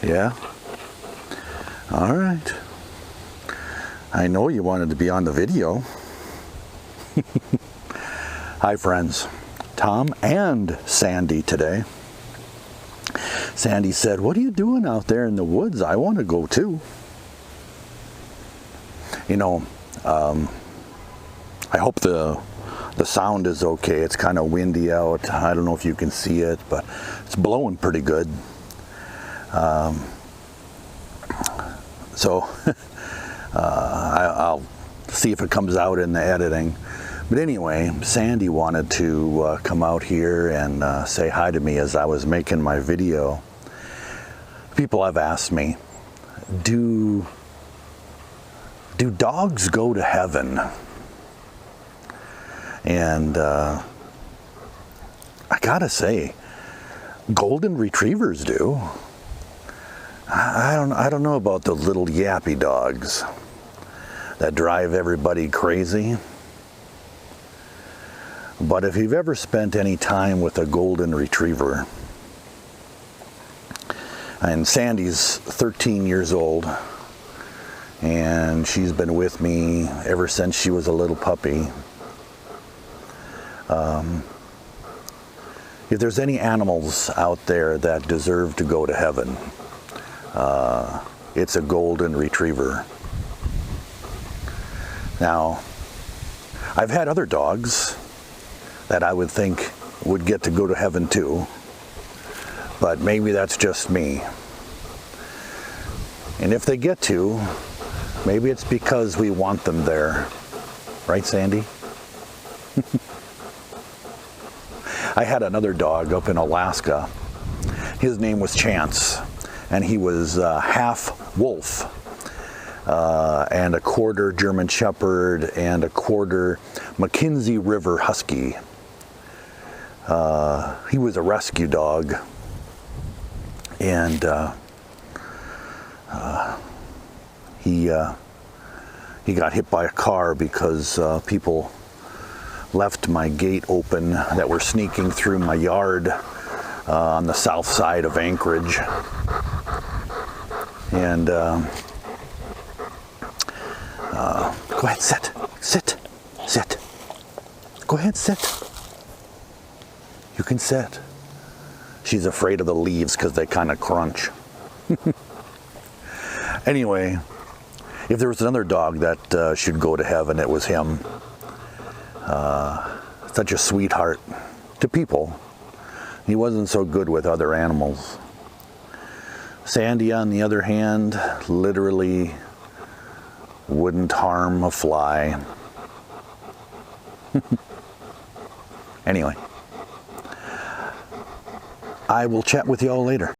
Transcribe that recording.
Yeah? All right. I know you wanted to be on the video. Hi friends, Tom and Sandy today. Sandy said, "What are you doing out there in the woods? I want to go too." You know, I hope the sound is okay. It's kind of windy out. I don't know if you can see it, but it's blowing pretty good. So I'll see if it comes out in the editing. But anyway, Sandy wanted to come out here and say hi to me as I was making my video. People have asked me, do dogs go to heaven? And I gotta say, golden retrievers do. I don't know about the little yappy dogs that drive everybody crazy. But if you've ever spent any time with a golden retriever, and Sandy's 13 years old, and she's been with me ever since she was a little puppy. If there's any animals out there that deserve to go to heaven, it's a golden retriever. Now, I've had other dogs that I would think would get to go to heaven too, but maybe that's just me. And if they get to, maybe it's because we want them there. Right, Sandy? I had another dog up in Alaska. His name was Chance, and he was half wolf and a quarter German Shepherd and a quarter Mackenzie River Husky. He was a rescue dog, and he got hit by a car because people left my gate open that were sneaking through my yard on the south side of Anchorage. And go ahead, sit. Go ahead, sit. You can sit. She's afraid of the leaves because they kind of crunch. Anyway, if there was another dog that should go to heaven, it was him. Such a sweetheart to people. He wasn't so good with other animals. Sandy, on the other hand, literally wouldn't harm a fly. Anyway, I will chat with you all later.